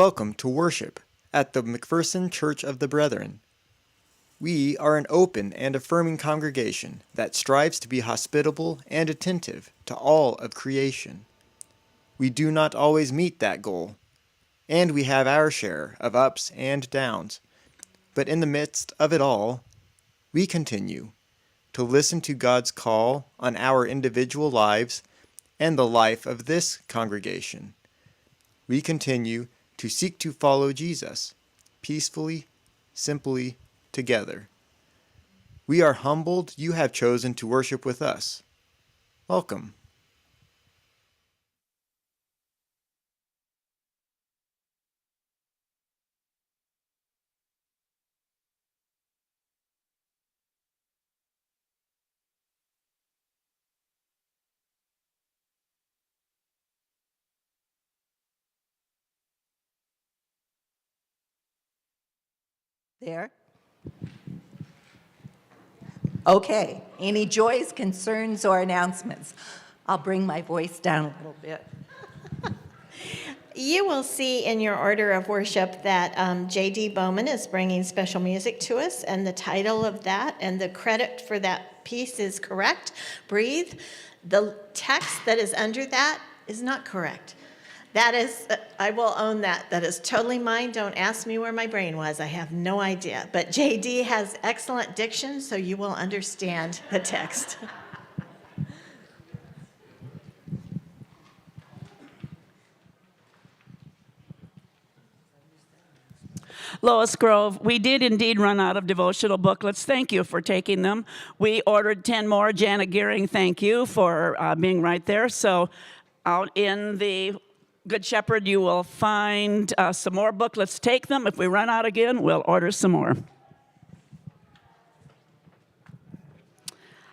Welcome to worship at the McPherson Church of the Brethren. We are an open and affirming congregation that strives to be hospitable and attentive to all of creation. We do not always meet that goal, and we have our share of ups and downs. But in the midst of it all, we continue to listen to God's call on our individual lives and the life of this congregation. We continue to seek to follow Jesus, peacefully, simply, together. We are humbled you have chosen to worship with us. Welcome. There. Okay, any joys, concerns, or announcements? I'll bring my voice down a little bit. You will see in your order of worship that J.D. Bowman is bringing special music to us, and the title of that and the credit for that piece is correct. Breathe. The text that is under that is not correct. That is, I will own that. That is totally mine. Don't ask me where my brain was. I have no idea. But JD has excellent diction, so you will understand the text. Lois Grove, we did indeed run out of devotional booklets. Thank you for taking them. We ordered 10 more. Janet Gearing, thank you for being right there. So out in the Good Shepherd, you will find some more booklets. Take them. If we run out again, we'll order some more.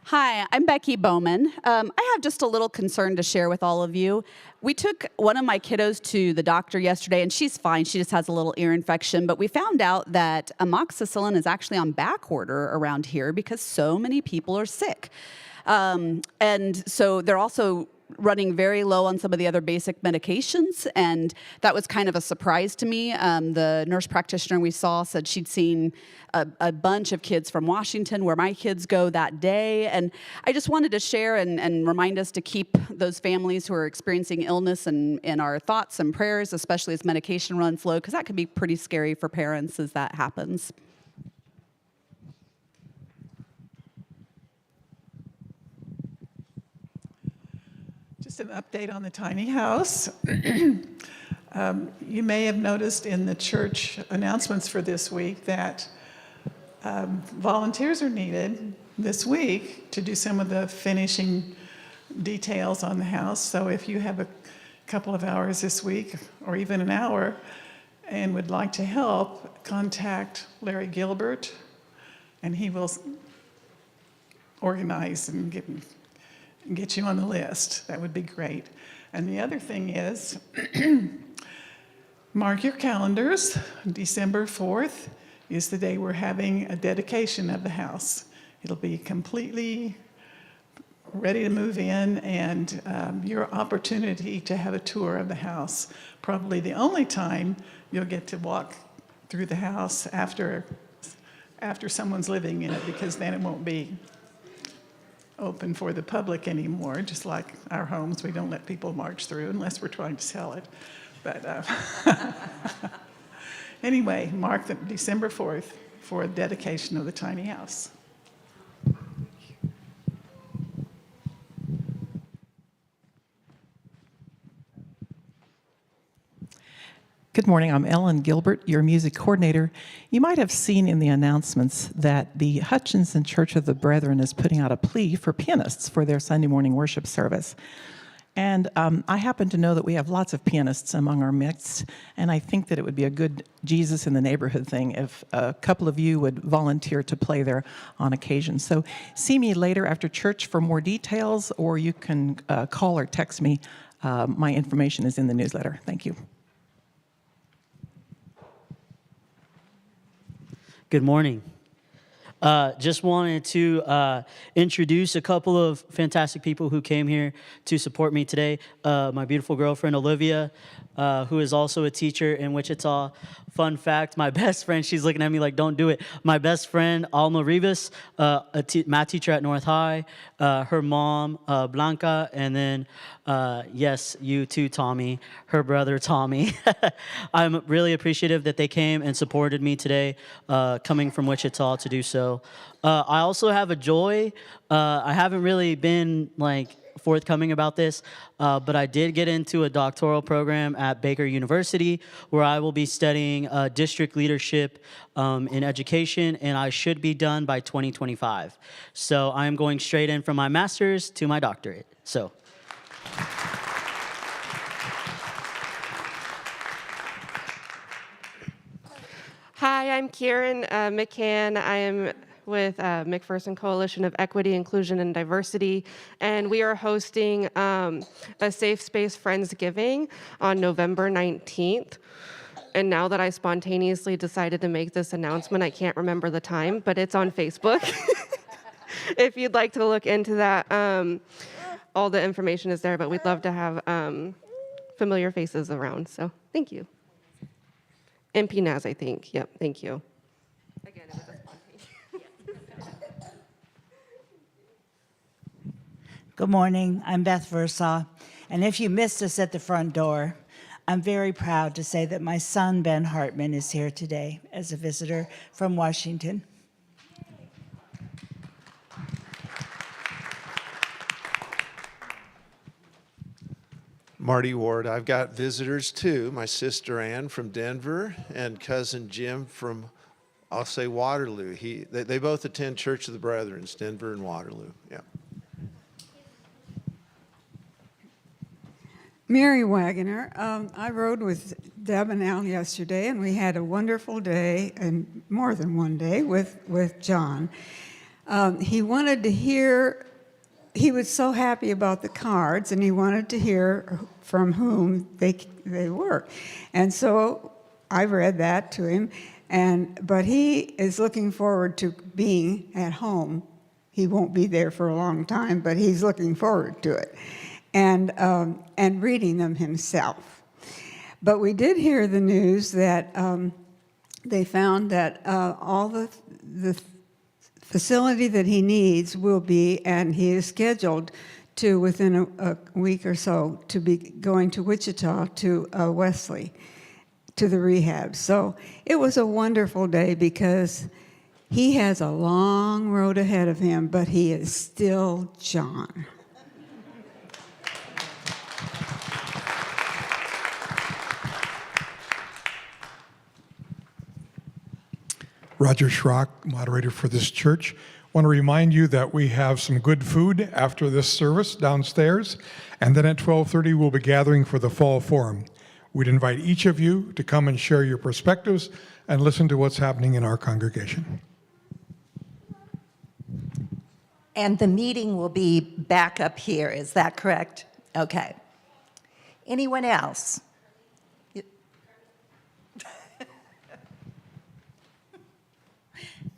Hi, I'm Becky Bowman. I have just a little concern to share with all of you. We took one of my kiddos to the doctor yesterday, and she's fine. She just has a little ear infection. But we found out that amoxicillin is actually on back order around here because so many people are sick. And so they're also running very low on some of the other basic medications, and that was kind of a surprise to me. The nurse practitioner we saw said she'd seen a bunch of kids from Washington, where my kids go that day, and I just wanted to share and remind us to keep those families who are experiencing illness in our thoughts and prayers, especially as medication runs low, because that can be pretty scary for parents as that happens. Just an update on the tiny house. You may have noticed in the church announcements for this week that volunteers are needed this week to do some of the finishing details on the house. So if you have a couple of hours this week, or even an hour, and would like to help, contact Larry Gilbert, and he will organize and get you on the list. That would be great. And the other thing is, mark your calendars. December 4th is the day we're having a dedication of the house. It'll be completely ready to move in, and your opportunity to have a tour of the house. Probably the only time you'll get to walk through the house after someone's living in it, because then it won't be open for the public anymore. Just like our homes, we don't let people march through unless we're trying to sell it. But anyway, mark the December 4th for a dedication of the tiny house. Good morning, I'm Ellen Gilbert, your music coordinator. You might have seen in the announcements that the Hutchinson Church of the Brethren is putting out a plea for pianists for their Sunday morning worship service. And I happen to know that we have lots of pianists among our midst, and I think that it would be a good Jesus in the neighborhood thing if a couple of you would volunteer to play there on occasion. So see me later after church for more details, or you can call or text me. My information is in the newsletter. Thank you. Good morning. Just wanted to introduce a couple of fantastic people who came here to support me today. My beautiful girlfriend, Olivia, who is also a teacher in Wichita. Fun fact, my best friend, she's looking at me like, don't do it. My best friend, Alma Rivas, math teacher at North High, her mom, Blanca, and then, yes, you too, Tommy, her brother, Tommy. I'm really appreciative that they came and supported me today, coming from Wichita to do so. I also have a joy. I haven't really been forthcoming about this, but I did get into a doctoral program at Baker University where I will be studying district leadership in education, and I should be done by 2025. So I'm going straight in from my master's to my doctorate. So. Hi, I'm Kieran McCann. I am with McPherson Coalition of Equity, Inclusion, and Diversity, and we are hosting a Safe Space Friendsgiving on November 19th. And now that I spontaneously decided to make this announcement, I can't remember the time, but it's on Facebook. If you'd like to look into that, all the information is there, but we'd love to have familiar faces around, so thank you. MP Naz, I think. Yep, thank you. Again, it was a spontaneous. Good morning. I'm Beth Versaw. And if you missed us at the front door, I'm very proud to say that my son, Ben Hartman, is here today as a visitor from Washington. Marty Ward. I've got visitors too. My sister Ann from Denver and cousin Jim from, I'll say, Waterloo. They both attend Church of the Brethren, Denver and Waterloo. Yeah. Mary Wagoner. I rode with Deb and Al yesterday, and we had a wonderful day, and more than one day, with John. He wanted to hear, he was so happy about the cards, and he wanted to hear from whom they were. And so I read that to him, but he is looking forward to being at home. He won't be there for a long time, but he's looking forward to it. And reading them himself. But we did hear the news that they found that all the facility that he needs will be, and he is scheduled to, within a week or so, to be going to Wichita to Wesley, to the rehab. So it was a wonderful day because he has a long road ahead of him, but he is still John. Roger Schrock, moderator for this church. I want to remind you that we have some good food after this service downstairs, and then at 12:30 we'll be gathering for the fall forum. We'd invite each of you to come and share your perspectives and listen to what's happening in our congregation. And the meeting will be back up here, is that correct? Okay. Anyone else?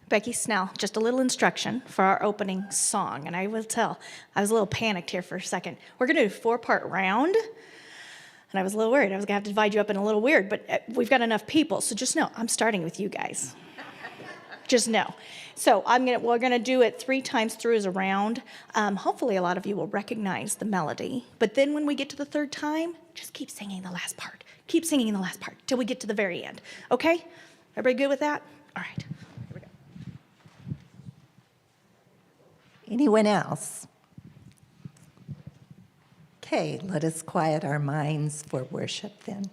Becky Snell, just a little instruction for our opening song. And I will tell, I was a little panicked here for a second. We're going to do a 4-part round. And I was a little worried. I was going to have to divide you up in a little weird, but we've got enough people. So just know, I'm starting with you guys. Just know. So we're going to do it 3 times through as a round. Hopefully a lot of you will recognize the melody. But then when we get to the 3rd time, just keep singing the last part. Keep singing the last part till we get to the very end. Okay? Everybody good with that? All right. Anyone else? Okay, let us quiet our minds for worship then.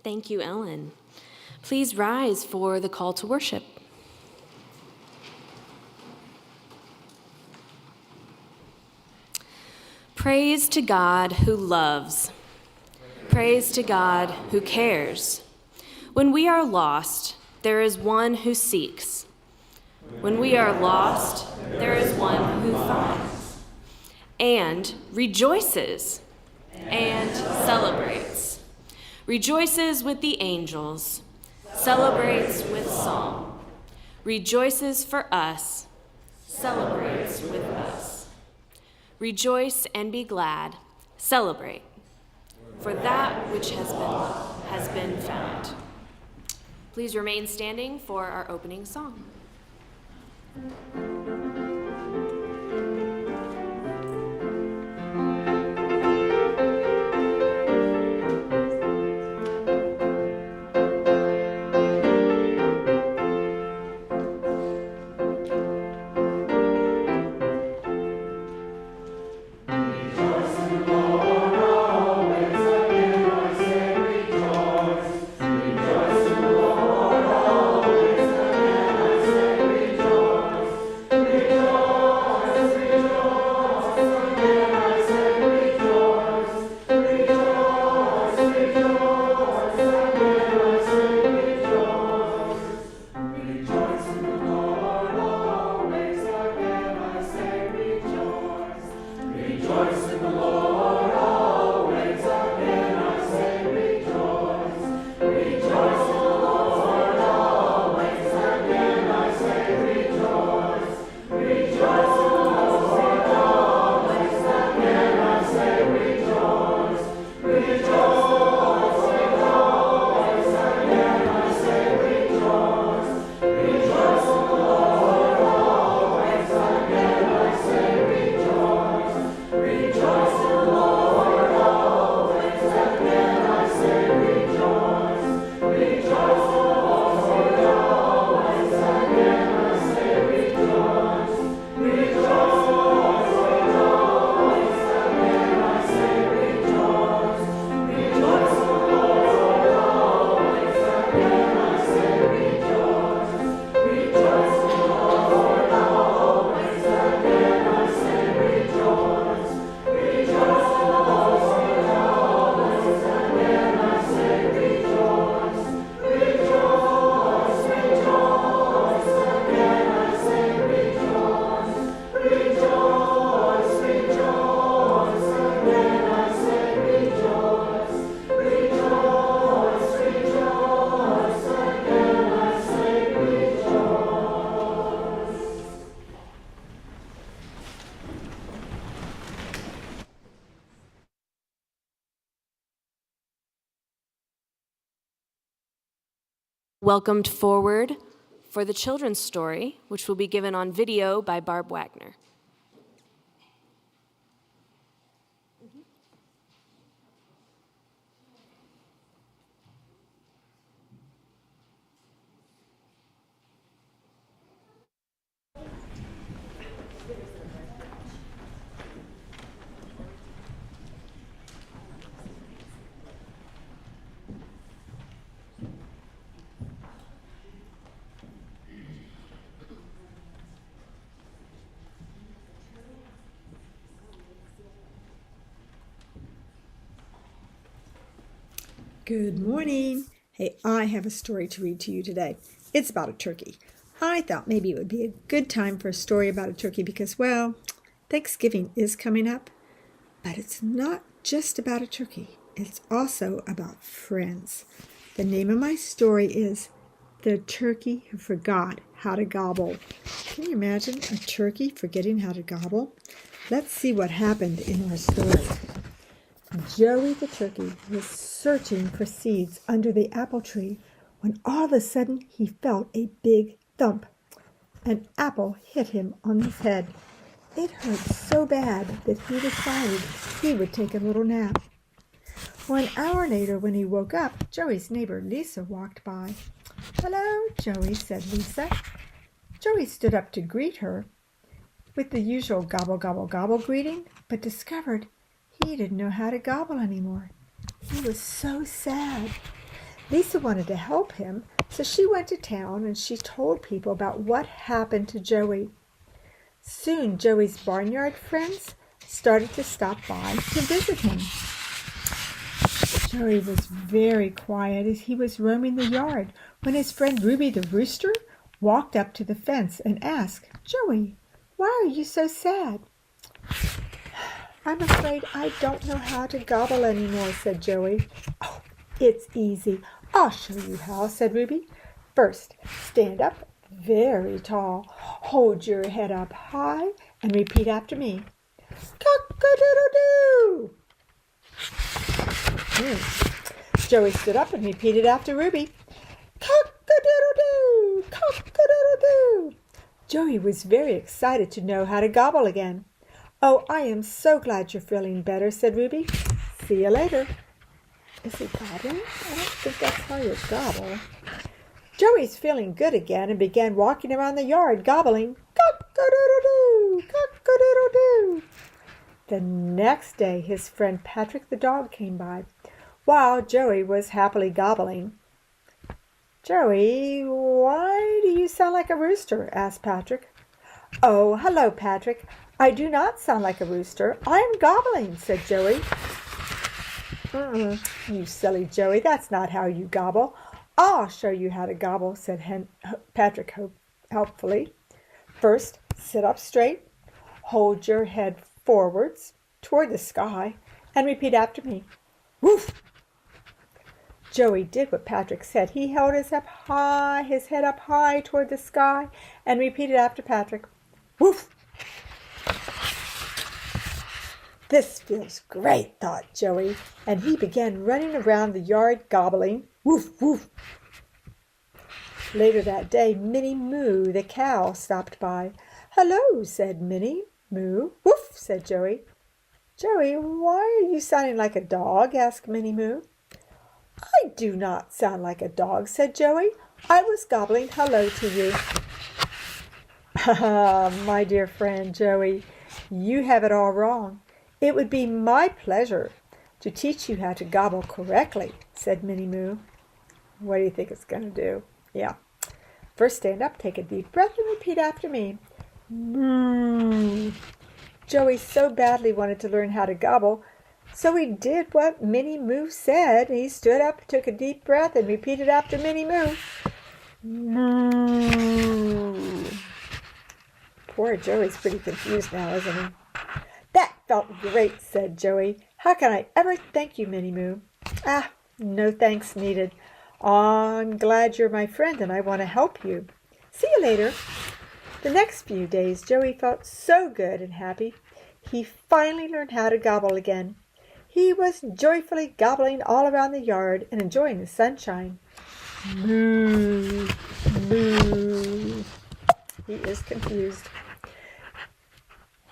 Thank you, Ellen. Please rise for the call to worship. Praise to God who loves. Praise to God who cares. When we are lost, there is one who seeks. When we are lost, there is one who finds. And rejoices and celebrates. Rejoices with the angels. Celebrates with song. Rejoices for us. Celebrates with us. Rejoice and be glad. Celebrate. For that which has been found. Please remain standing for our opening song. Welcomed forward for the children's story, which will be given on video by Barb Wagner. Good morning. Hey, I have a story to read to you today. It's about a turkey. I thought maybe it would be a good time for a story about a turkey because, well, Thanksgiving is coming up. But it's not just about a turkey. It's also about friends. The name of my story is The Turkey Who Forgot How to Gobble. Can you imagine a turkey forgetting how to gobble? Let's see what happened in our story. Joey the turkey was searching for seeds under the apple tree when all of a sudden he felt a big thump. An apple hit him on his head. It hurt so bad that he decided he would take a little nap. 1 hour later, when he woke up, Joey's neighbor Lisa walked by. "Hello, Joey," said Lisa. Joey stood up to greet her with the usual gobble, gobble, gobble greeting, but discovered he didn't know how to gobble anymore. He was so sad. Lisa wanted to help him, so she went to town and she told people about what happened to Joey. Soon Joey's barnyard friends started to stop by to visit him. Joey was very quiet as he was roaming the yard when his friend Ruby the rooster walked up to the fence and asked, "Joey, why are you so sad?" "I'm afraid I don't know how to gobble anymore," said Joey. "Oh, it's easy. I'll show you how," said Ruby. "First, stand up very tall. Hold your head up high and repeat after me. Cock-a-doodle-doo!" Joey stood up and repeated after Ruby. Cock-a-doodle-doo! Cock-a-doodle-doo! Joey was very excited to know how to gobble again. "Oh, I am so glad you're feeling better," said Ruby. "See you later." Is he gobbling? I don't think that's how you gobble. Joey's feeling good again and began walking around the yard gobbling. Cock-a-doodle-doo! Cock-a-doodle-doo! The next day his friend Patrick the dog came by while Joey was happily gobbling. "Joey, why do you sound like a rooster?" asked Patrick. "Oh, hello, Patrick. I do not sound like a rooster. I am gobbling," said Joey. "You silly Joey, that's not how you gobble. I'll show you how to gobble," said Patrick helpfully. "First, sit up straight, hold your head forwards toward the sky, and repeat after me. Woof!" Joey did what Patrick said. He held his head up high toward the sky, and repeated after Patrick. Woof! "This feels great," thought Joey, and he began running around the yard gobbling. Woof, woof. Later that day, Minnie Moo, the cow, stopped by. "Hello," said Minnie Moo. "Woof," said Joey. "Joey, why are you sounding like a dog?" asked Minnie Moo. "I do not sound like a dog," said Joey. "I was gobbling hello to you." "My dear friend Joey, you have it all wrong. It would be my pleasure to teach you how to gobble correctly," said Minnie Moo. What do you think it's going to do? Yeah. First, stand up, take a deep breath, and repeat after me. Moo. Joey so badly wanted to learn how to gobble, so he did what Minnie Moo said. He stood up, took a deep breath, and repeated after Minnie Moo. Moo. Poor Joey's pretty confused now, isn't he? "That felt great," said Joey. "How can I ever thank you, Minnie Moo?" "Ah, no thanks needed. I'm glad you're my friend and I want to help you. See you later." The next few days, Joey felt so good and happy. He finally learned how to gobble again. He was joyfully gobbling all around the yard and enjoying the sunshine. Moo, moo. He is confused.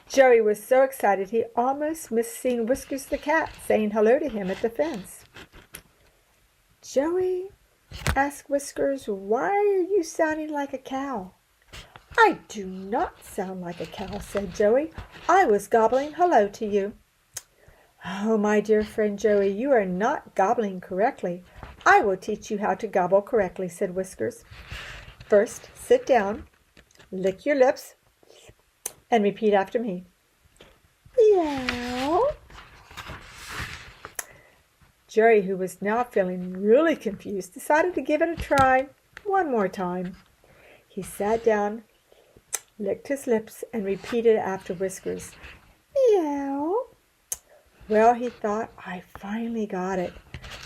Joey was so excited he almost missed seeing Whiskers the cat saying hello to him at the fence. "Joey," asked Whiskers, "why are you sounding like a cow?" "I do not sound like a cow," said Joey. "I was gobbling hello to you." "Oh, my dear friend Joey, you are not gobbling correctly. I will teach you how to gobble correctly," said Whiskers. "First, sit down, lick your lips, and repeat after me. Meow." Jerry, who was now feeling really confused, decided to give it a try one more time. He sat down, licked his lips, and repeated after Whiskers. Meow. Well, he thought, I finally got it.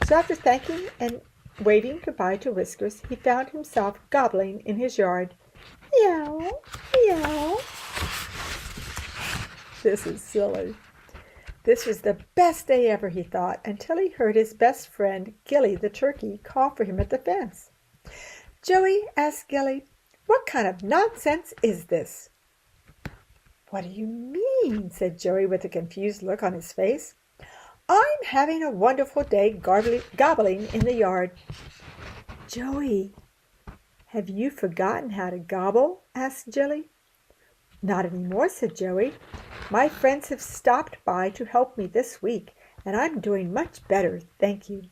So after thanking and waving goodbye to Whiskers, he found himself gobbling in his yard. Meow, meow. This is silly. This was the best day ever, he thought, until he heard his best friend, Gilly the turkey, call for him at the fence. "Joey," asked Gilly, "what kind of nonsense is this?" "What do you mean?" said Joey with a confused look on his face. "I'm having a wonderful day gobbling in the yard." "Joey, have you forgotten how to gobble?" asked Gilly. "Not anymore," said Joey. "My friends have stopped by to help me this week, and I'm doing much better, thank you."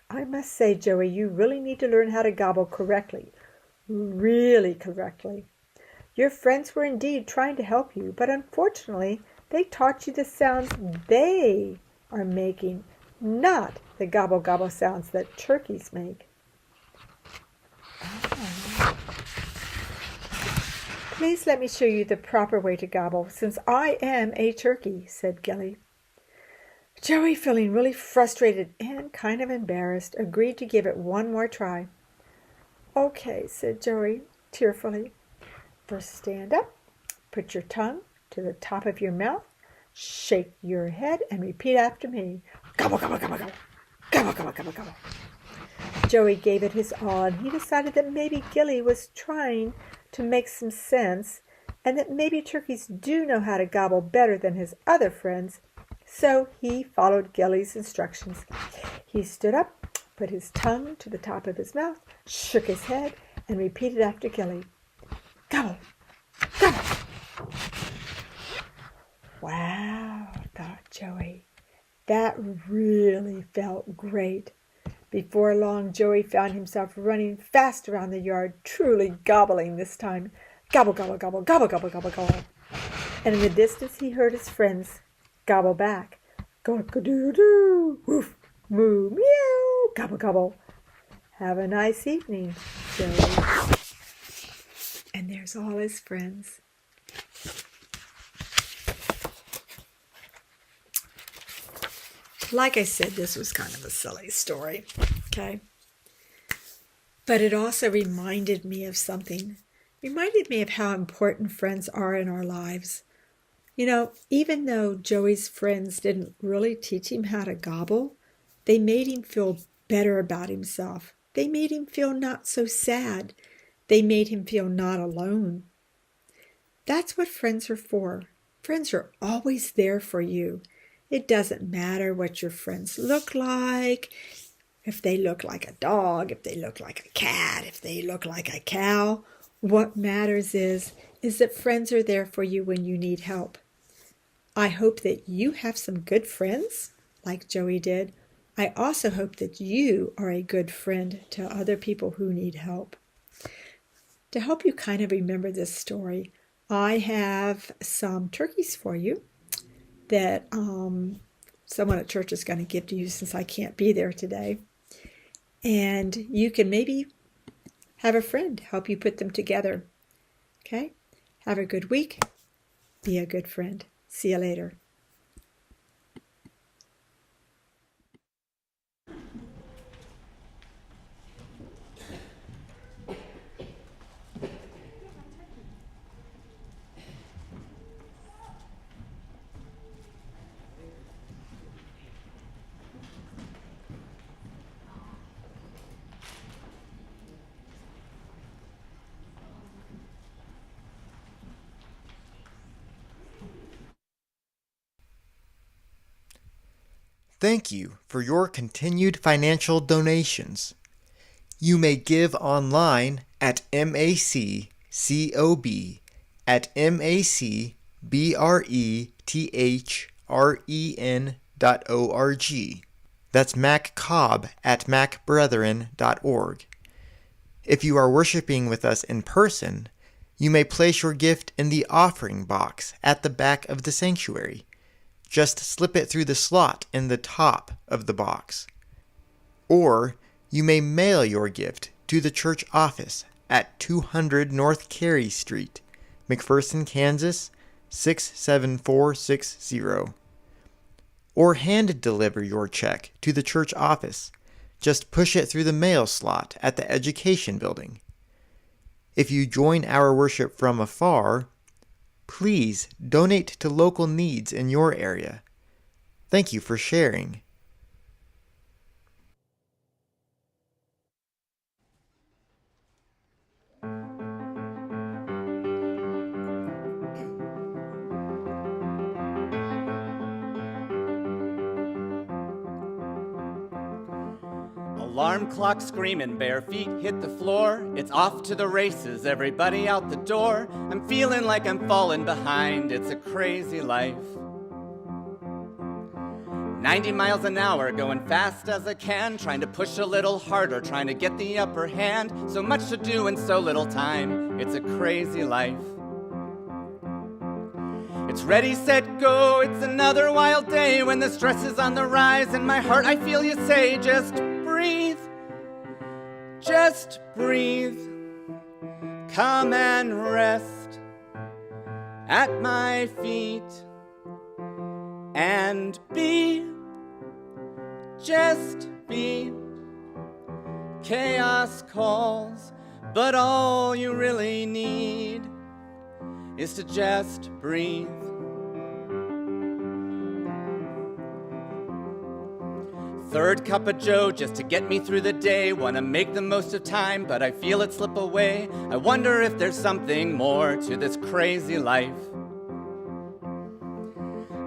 I must say, Joey, you really need to learn how to gobble correctly. Really correctly. Your friends were indeed trying to help you, but unfortunately, they taught you the sounds they are making, not the gobble gobble sounds that turkeys make. Please let me show you the proper way to gobble, since I am a turkey, said Gilly. Joey, feeling really frustrated and kind of embarrassed, agreed to give it one more try. Okay, said Joey tearfully. First stand up, put your tongue to the top of your mouth, shake your head, and repeat after me. Gobble, gobble, gobble, gobble. Gobble, gobble, gobble, gobble. Joey gave it his all, and he decided that maybe Gilly was trying to make some sense, and that maybe turkeys do know how to gobble better than his other friends. So he followed Gilly's instructions. He stood up, put his tongue to the top of his mouth, shook his head, and repeated after Gilly. Gobble, gobble. Wow, thought Joey. That really felt great. Before long, Joey found himself running fast around the yard, truly gobbling this time. Gobble, gobble, gobble, gobble, gobble, gobble, gobble. And in the distance he heard his friends gobble back. Cock-a-doo-doo, woof, moo, meow, gobble, gobble. Have a nice evening, Joey. And there's all his friends. Like I said, this was kind of a silly story, okay? But it also reminded me of something. Reminded me of how important friends are in our lives. You know, even though Joey's friends didn't really teach him how to gobble, they made him feel better about himself. They made him feel not so sad. They made him feel not alone. That's what friends are for. Friends are always there for you. It doesn't matter what your friends look like, if they look like a dog, if they look like a cat, if they look like a cow. What matters is that friends are there for you when you need help. I hope that you have some good friends, like Joey did. I also hope that you are a good friend to other people who need help. To help you kind of remember this story, I have some turkeys for you that someone at church is going to give to you since I can't be there today. And you can maybe have a friend help you put them together. Okay? Have a good week. Be a good friend. See you later. Thank you for your continued financial donations. You may give online at macbrethren.org. That's maccobb@macbrethren.org. If you are worshiping with us in person, you may place your gift in the offering box at the back of the sanctuary. Just slip it through the slot in the top of the box. Or you may mail your gift to the church office at 200 North Carey Street, McPherson, Kansas 67460. Or hand deliver your check to the church office. Just push it through the mail slot at the education building. If you join our worship from afar, please donate to local needs in your area. Thank you for sharing. Alarm clock screaming, bare feet hit the floor. It's off to the races, everybody out the door. I'm feeling like I'm falling behind, it's a crazy life. 90 miles an hour, going fast as I can, trying to push a little harder, trying to get the upper hand. So much to do in so little time, it's a crazy life. It's ready, set, go, it's another wild day when the stress is on the rise. In my heart I feel you say, just breathe, just breathe. Come and rest at my feet and be, just be. Chaos calls, but all you really need is to just breathe. Third cup of joe just to get me through the day. Wanna make the most of time, but I feel it slip away. I wonder if there's something more to this crazy life.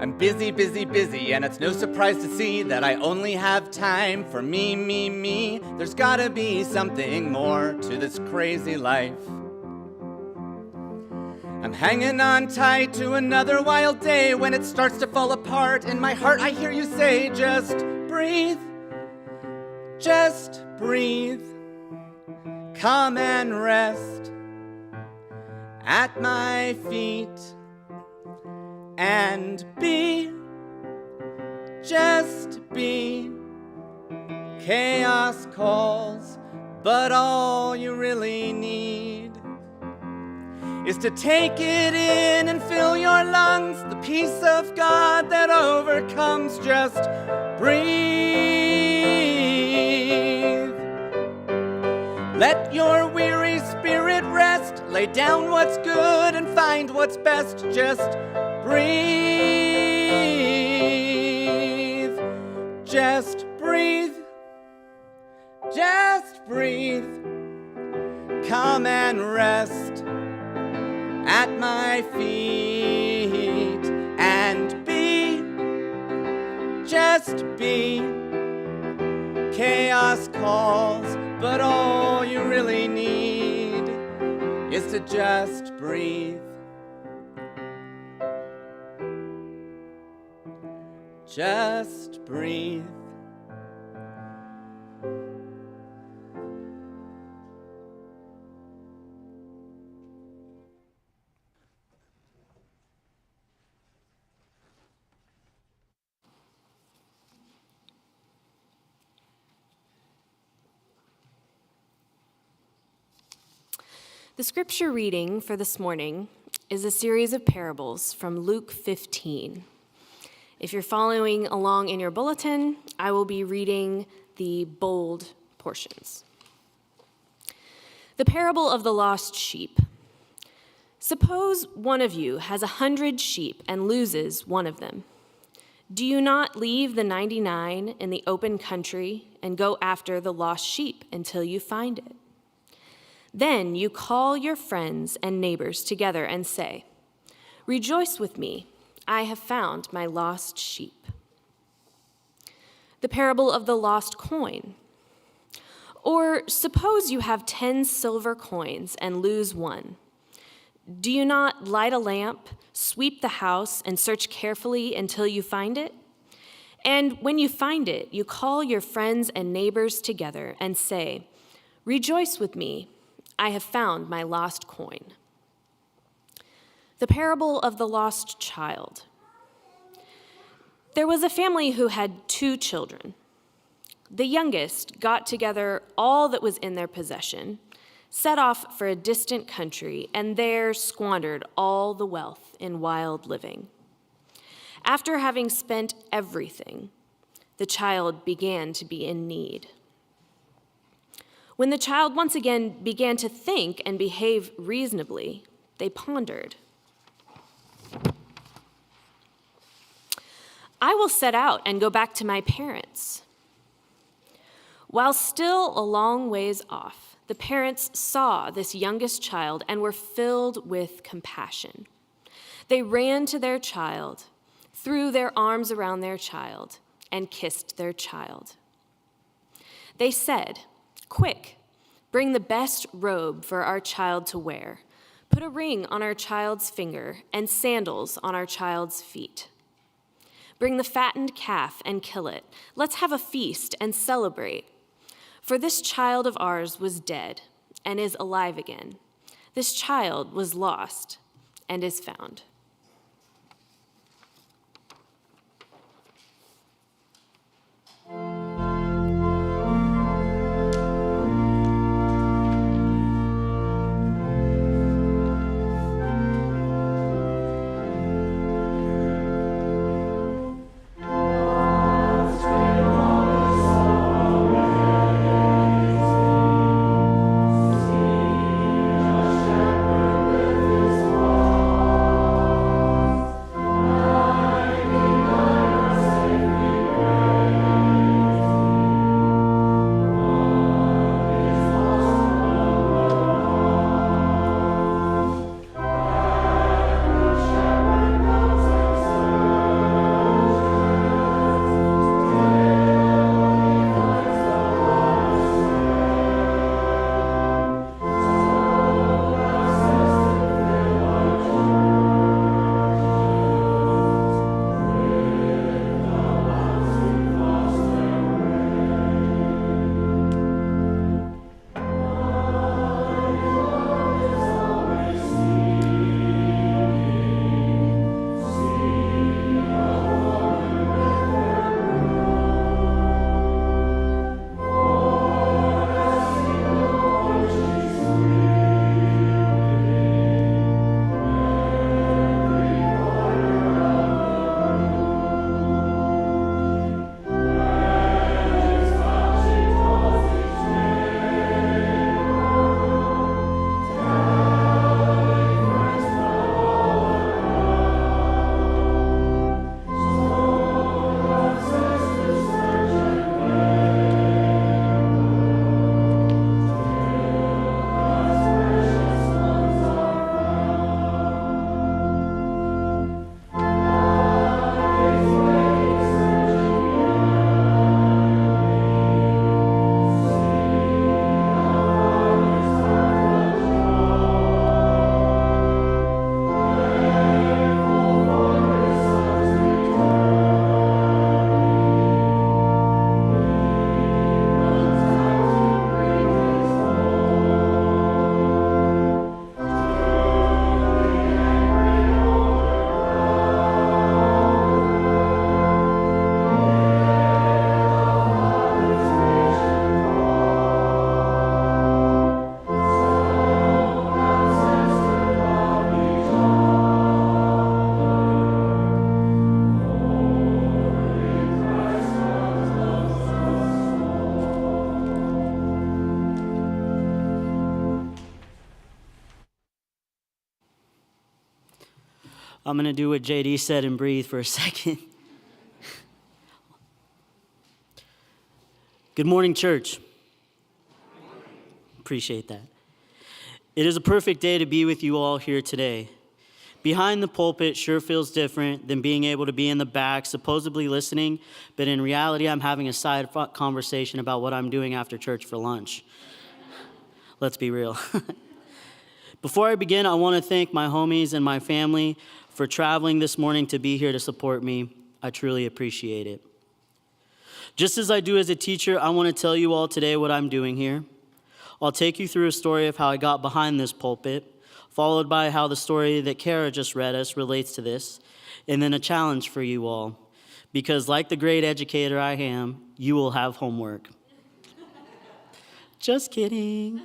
I'm busy, busy, busy, and it's no surprise to see that I only have time for me, me, me. There's gotta be something more to this crazy life. I'm hanging on tight to another wild day when it starts to fall apart. In my heart I hear you say, just breathe, just breathe. Come and rest at my feet and be, just be. Chaos calls, but all you really need is to take it in and fill your lungs, the peace of God that overcomes. Just breathe. Let your weary spirit rest, lay down what's good and find what's best. Just breathe, just breathe, just breathe. Come and rest at my feet and be, just be. Chaos calls, but all you really need is to just breathe. Just breathe. The scripture reading for this morning is a series of parables from Luke 15. If you're following along in your bulletin, I will be reading the bold portions. The parable of the lost sheep. Suppose one of you has 100 sheep and loses one of them. Do you not leave the 99 in the open country and go after the lost sheep until you find it? Then you call your friends and neighbors together and say, "Rejoice with me, I have found my lost sheep." The parable of the lost coin. Or suppose you have 10 silver coins and lose one. Do you not light a lamp, sweep the house, and search carefully until you find it? And when you find it, you call your friends and neighbors together and say, "Rejoice with me, I have found my lost coin." The parable of the lost child. There was a family who had 2 children. The youngest got together all that was in their possession, set off for a distant country, and there squandered all the wealth in wild living. After having spent everything, the child began to be in need. When the child once again began to think and behave reasonably, they pondered, "I will set out and go back to my parents." While still a long ways off, the parents saw this youngest child and were filled with compassion. They ran to their child, threw their arms around their child, and kissed their child. They said, "Quick, bring the best robe for our child to wear. Put a ring on our child's finger and sandals on our child's feet. Bring the fattened calf and kill it. Let's have a feast and celebrate. For this child of ours was dead and is alive again. This child was lost and is found. I'm going to do what JD said and breathe for a second. Good morning, church. Appreciate that. It is a perfect day to be with you all here today. Behind the pulpit sure feels different than being able to be in the back, supposedly listening, but in reality, I'm having a side conversation about what I'm doing after church for lunch. Let's be real. Before I begin, I want to thank my homies and my family for traveling this morning to be here to support me. I truly appreciate it. Just as I do as a teacher, I want to tell you all today what I'm doing here. I'll take you through a story of how I got behind this pulpit, followed by how the story that Kara just read us relates to this, and then a challenge for you all. Because like the great educator I am, you will have homework. Just kidding.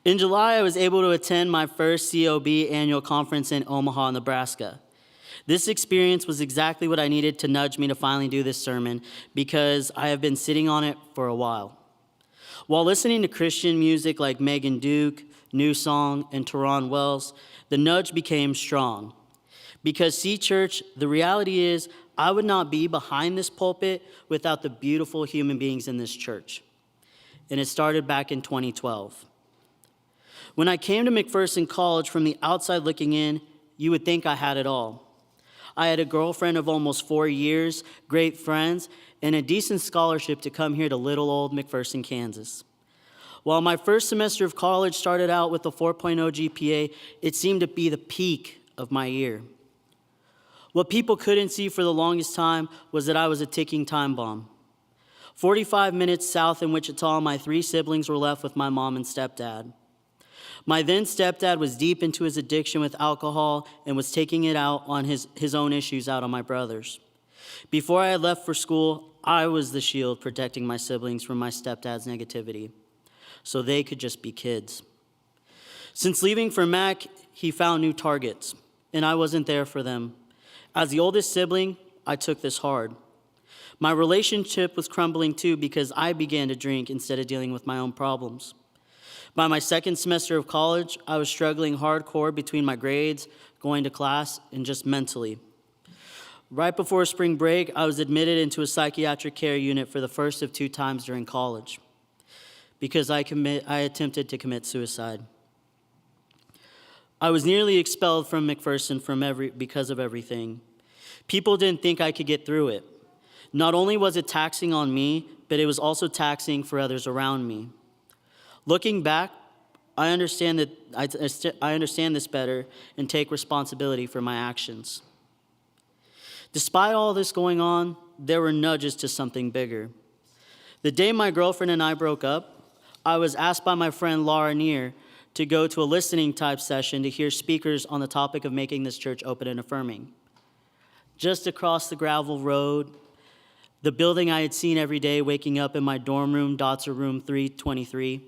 In July, I was able to attend my first COB annual conference in Omaha, Nebraska. This experience was exactly what I needed to nudge me to finally do this sermon because I have been sitting on it for a while. While listening to Christian music like Megan Duke, New Song, and Teron Wells, the nudge became strong. Because see, church, the reality is I would not be behind this pulpit without the beautiful human beings in this church. And it started back in 2012. When I came to McPherson College, from the outside looking in, you would think I had it all. I had a girlfriend of almost 4 years, great friends, and a decent scholarship to come here to little old McPherson, Kansas. While my first semester of college started out with a 4.0 GPA, it seemed to be the peak of my year. What people couldn't see for the longest time was that I was a ticking time bomb. 45 minutes south in Wichita, my 3 siblings were left with my mom and stepdad. My then stepdad was deep into his addiction with alcohol and was taking it out on his own issues out on my brothers. Before I had left for school, I was the shield protecting my siblings from my stepdad's negativity, so they could just be kids. Since leaving for Mac, he found new targets, and I wasn't there for them. As the oldest sibling, I took this hard. My relationship was crumbling too because I began to drink instead of dealing with my own problems. By my second semester of college, I was struggling hardcore between my grades, going to class, and just mentally. Right before spring break, I was admitted into a psychiatric care unit for the first of 2 times during college because I attempted to commit suicide. I was nearly expelled from McPherson because of everything. People didn't think I could get through it. Not only was it taxing on me, but it was also taxing for others around me. Looking back, I understand this better and take responsibility for my actions. Despite all this going on, there were nudges to something bigger. The day my girlfriend and I broke up, I was asked by my friend Laura Neer to go to a listening type session to hear speakers on the topic of making this church open and affirming. Just across the gravel road, the building I had seen every day waking up in my dorm room, Dotzer Room 323,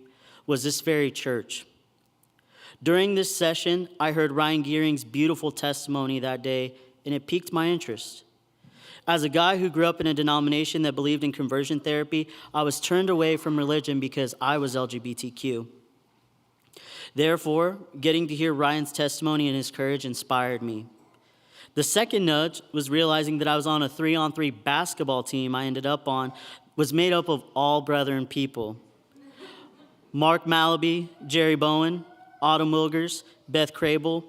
was this very church. During this session, I heard Ryan Gearing's beautiful testimony that day, and it piqued my interest. As a guy who grew up in a denomination that believed in conversion therapy, I was turned away from religion because I was LGBTQ. Therefore, getting to hear Ryan's testimony and his courage inspired me. The second nudge was realizing that I was on a 3-on-3 basketball team I ended up on was made up of all brethren people. Mark Malaby, Jerry Bowen, Autumn Wilgers, Beth Crable,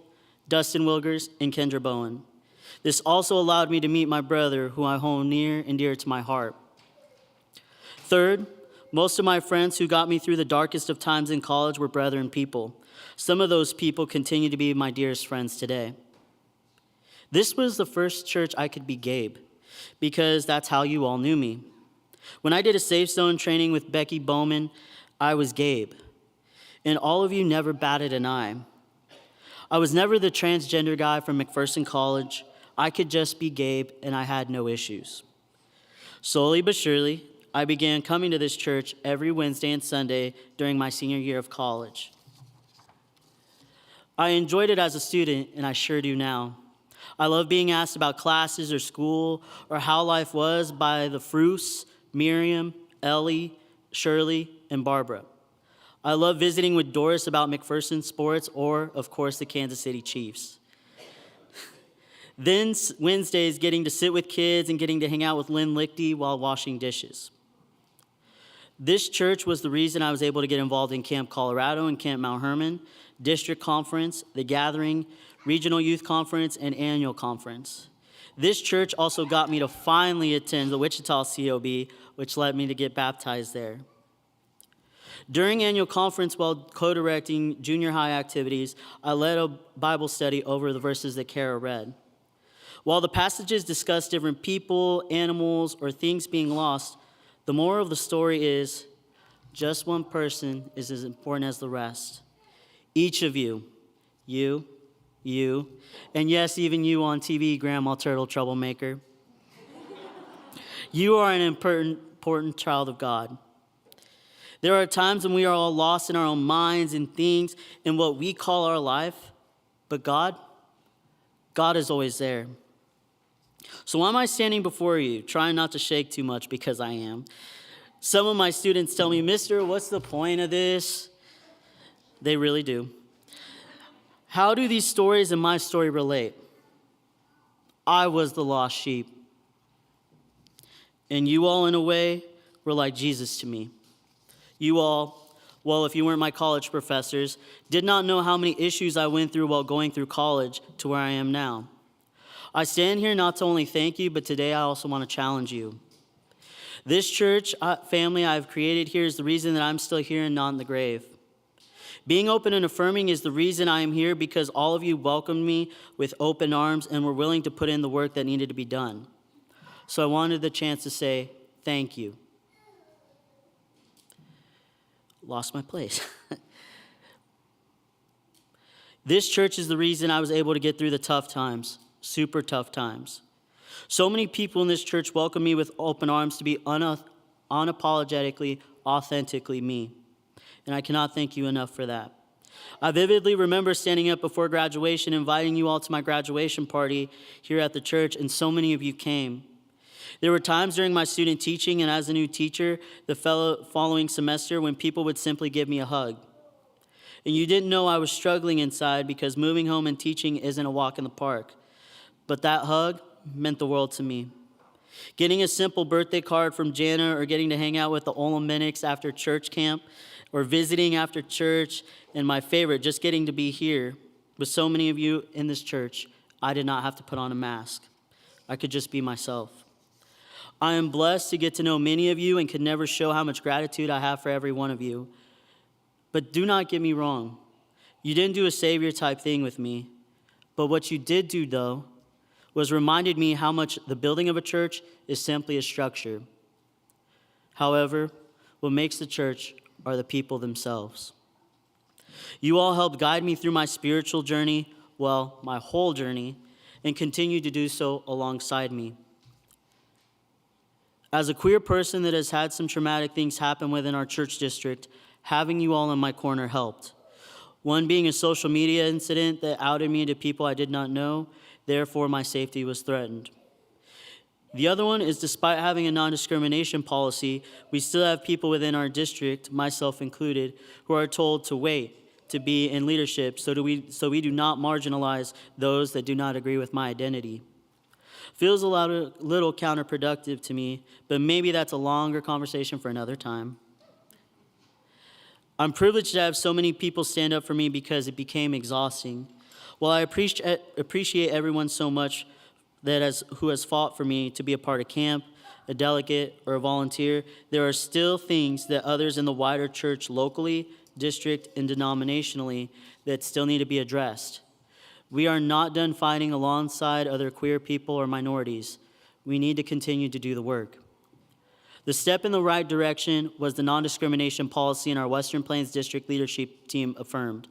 Dustin Wilgers, and Kendra Bowen. This also allowed me to meet my brother, who I hold near and dear to my heart. Third, most of my friends who got me through the darkest of times in college were brethren people. Some of those people continue to be my dearest friends today. This was the first church I could be Gabe, because that's how you all knew me. When I did a Safe Zone training with Becky Bowman, I was Gabe, and all of you never batted an eye. I was never the transgender guy from McPherson College. I could just be Gabe, and I had no issues. Slowly but surely, I began coming to this church every Wednesday and Sunday during my senior year of college. I enjoyed it as a student, and I sure do now. I love being asked about classes or school or how life was by the Fruce, Miriam, Ellie, Shirley, and Barbara. I love visiting with Doris about McPherson sports or, of course, the Kansas City Chiefs. Then Wednesdays, getting to sit with kids and getting to hang out with Lynn Lichty while washing dishes. This church was the reason I was able to get involved in Camp Colorado and Camp Mount Hermon, District Conference, The Gathering, Regional Youth Conference, and Annual Conference. This church also got me to finally attend the Wichita COB, which led me to get baptized there. During Annual Conference, while co-directing junior high activities, I led a Bible study over the verses that Kara read. While the passages discuss different people, animals, or things being lost, the moral of the story is just one person is as important as the rest. Each of you, and yes, even you on TV, Grandma Turtle Troublemaker. You are an important child of God. There are times when we are all lost in our own minds and things in what we call our life, but God is always there. So why am I standing before you, trying not to shake too much because I am? Some of my students tell me, "Mister, what's the point of this?" They really do. How do these stories and my story relate? I was the lost sheep. And you all, in a way, were like Jesus to me. You all, well, if you weren't my college professors, did not know how many issues I went through while going through college to where I am now. I stand here not to only thank you, but today I also want to challenge you. This church family I've created here is the reason that I'm still here and not in the grave. Being open and affirming is the reason I am here, because all of you welcomed me with open arms and were willing to put in the work that needed to be done. So I wanted the chance to say thank you. Lost my place. This church is the reason I was able to get through the tough times, super tough times. So many people in this church welcome me with open arms to be unapologetically, authentically me. And I cannot thank you enough for that. I vividly remember standing up before graduation, inviting you all to my graduation party here at the church, and so many of you came. There were times during my student teaching and as a new teacher the following semester when people would simply give me a hug. And you didn't know I was struggling inside, because moving home and teaching isn't a walk in the park. But that hug meant the world to me. Getting a simple birthday card from Jana, or getting to hang out with the Olympics after church camp, or visiting after church, and my favorite, just getting to be here with so many of you in this church, I did not have to put on a mask. I could just be myself. I am blessed to get to know many of you and could never show how much gratitude I have for every one of you. But do not get me wrong. You didn't do a savior type thing with me. But what you did do, though, was reminded me how much the building of a church is simply a structure. However, what makes the church are the people themselves. You all helped guide me through my spiritual journey, well, my whole journey, and continue to do so alongside me. As a queer person that has had some traumatic things happen within our church district, having you all in my corner helped. One being a social media incident that outed me to people I did not know, therefore my safety was threatened. The other one is, despite having a non-discrimination policy, we still have people within our district, myself included, who are told to wait to be in leadership so we do not marginalize those that do not agree with my identity. Feels a little counterproductive to me, but maybe that's a longer conversation for another time. I'm privileged to have so many people stand up for me because it became exhausting. While I appreciate everyone so much who has fought for me to be a part of camp, a delegate, or a volunteer, there are still things that others in the wider church locally, district, and denominationally that still need to be addressed. We are not done fighting alongside other queer people or minorities. We need to continue to do the work. The step in the right direction was the non-discrimination policy in our Western Plains District leadership team affirmed.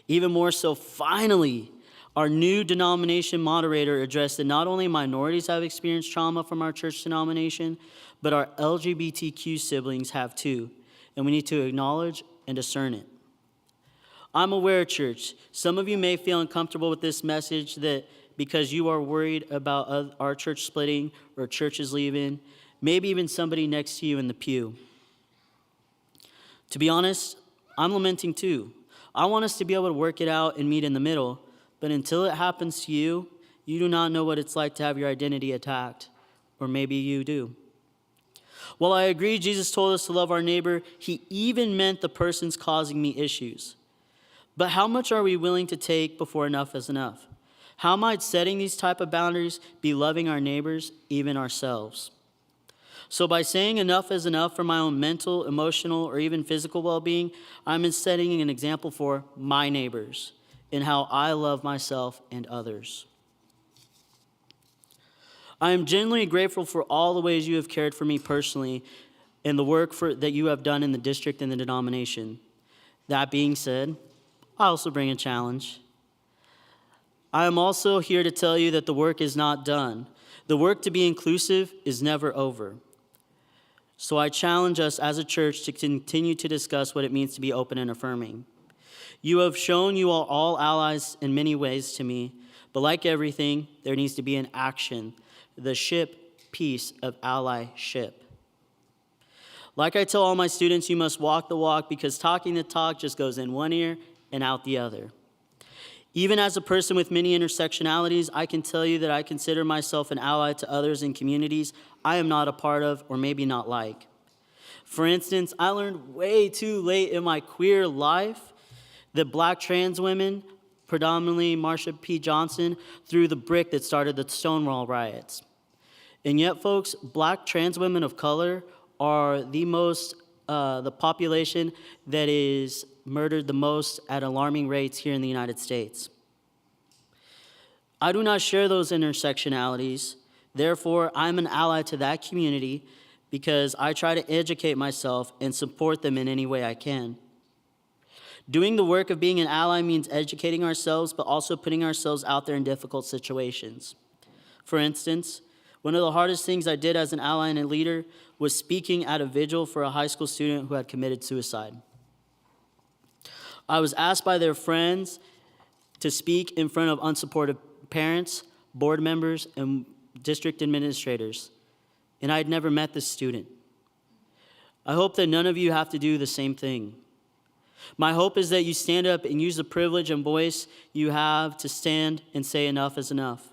Even more so, finally, our new denomination moderator addressed that not only minorities have experienced trauma from our church denomination, but our LGBTQ siblings have too, and we need to acknowledge and discern it. I'm aware, church, some of you may feel uncomfortable with this message that because you are worried about our church splitting or churches leaving, maybe even somebody next to you in the pew. To be honest, I'm lamenting too. I want us to be able to work it out and meet in the middle, but until it happens to you, you do not know what it's like to have your identity attacked, or maybe you do. While I agree Jesus told us to love our neighbor, he even meant the person's causing me issues. But how much are we willing to take before enough is enough? How might setting these type of boundaries be loving our neighbors, even ourselves? So by saying enough is enough for my own mental, emotional, or even physical well-being, I'm setting an example for my neighbors in how I love myself and others. I am genuinely grateful for all the ways you have cared for me personally and the work that you have done in the district and the denomination. That being said, I also bring a challenge. I am also here to tell you that the work is not done. The work to be inclusive is never over. So I challenge us as a church to continue to discuss what it means to be open and affirming. You have shown you are all allies in many ways to me, but like everything, there needs to be an action, the ship piece of allyship. Like I tell all my students, you must walk the walk because talking the talk just goes in one ear and out the other. Even as a person with many intersectionalities, I can tell you that I consider myself an ally to others in communities I am not a part of or maybe not like. For instance, I learned way too late in my queer life that Black trans women, predominantly Marsha P. Johnson, threw the brick that started the Stonewall riots. And yet, folks, Black trans women of color are the most the population that is murdered the most at alarming rates here in the United States. I do not share those intersectionalities. Therefore, I'm an ally to that community because I try to educate myself and support them in any way I can. Doing the work of being an ally means educating ourselves, but also putting ourselves out there in difficult situations. For instance, one of the hardest things I did as an ally and a leader was speaking at a vigil for a high school student who had committed suicide. I was asked by their friends to speak in front of unsupportive parents, board members, and district administrators, and I had never met this student. I hope that none of you have to do the same thing. My hope is that you stand up and use the privilege and voice you have to stand and say enough is enough.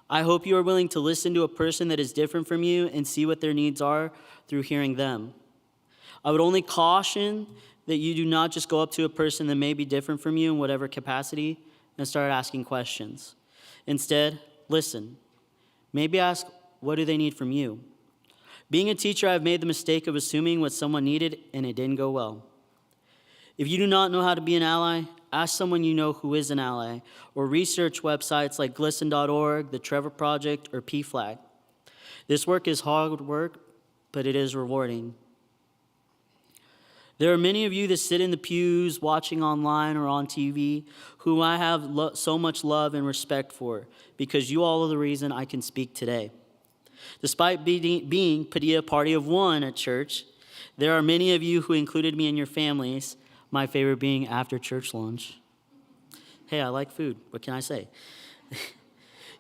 I hope you are willing to listen to a person that is different from you and see what their needs are through hearing them. I would only caution that you do not just go up to a person that may be different from you in whatever capacity and start asking questions. Instead, listen. Maybe ask, what do they need from you? Being a teacher, I've made the mistake of assuming what someone needed, and it didn't go well. If you do not know how to be an ally, ask someone you know who is an ally, or research websites like glisten.org, the Trevor Project, or PFLAG. This work is hard work, but it is rewarding. There are many of you that sit in the pews, watching online or on TV, who I have so much love and respect for, because you all are the reason I can speak today. Despite being Padilla Party of One at church, there are many of you who included me in your families, my favorite being after church lunch. Hey, I like food. What can I say?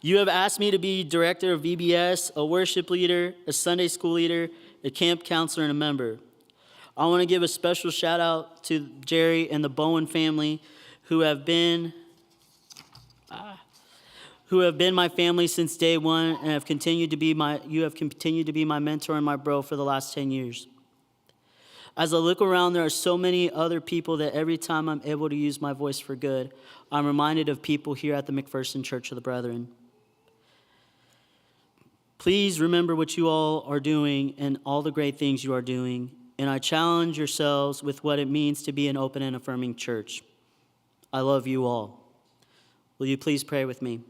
You have asked me to be director of VBS, a worship leader, a Sunday school leader, a camp counselor, and a member. I want to give a special shout out to Jerry and the Bowen family who have been my family since day one and you have continued to be my mentor and my bro for the last 10 years. As I look around, there are so many other people that every time I'm able to use my voice for good, I'm reminded of people here at the McPherson Church of the Brethren. Please remember what you all are doing and all the great things you are doing. And I challenge yourselves with what it means to be an open and affirming church. I love you all. Will you please pray with me?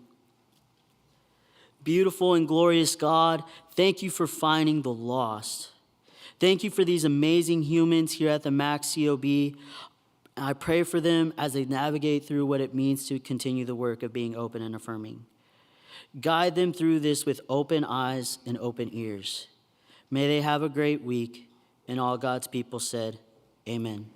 Beautiful and glorious God, thank you for finding the lost. Thank you for these amazing humans here at the Max COB. I pray for them as they navigate through what it means to continue the work of being open and affirming. Guide them through this with open eyes and open ears. May they have a great week. And all God's people said, amen.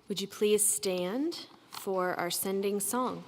Would you please stand for our sending song?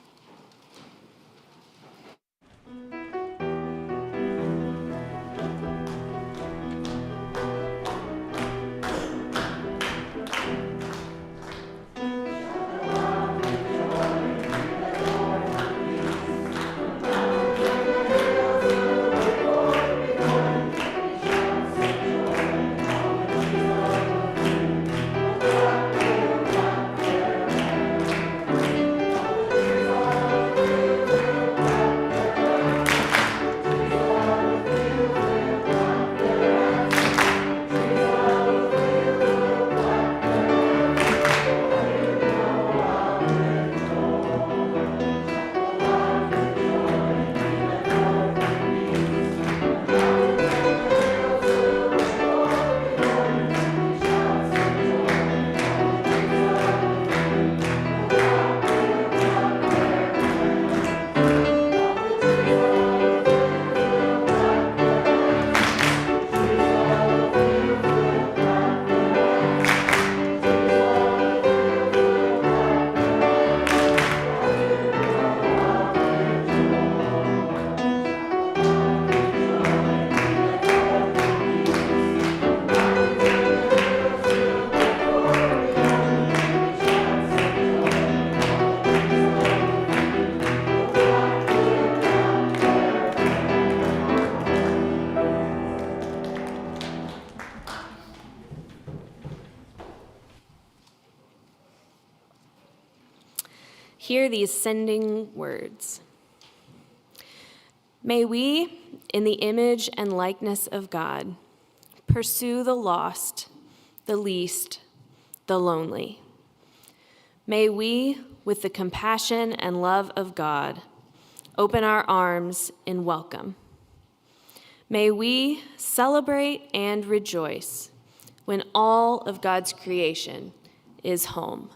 hear these sending words. May we, in the image and likeness of God, pursue the lost, the least, the lonely. May we, with the compassion and love of God, open our arms in welcome. May we celebrate and rejoice when all of God's creation is home.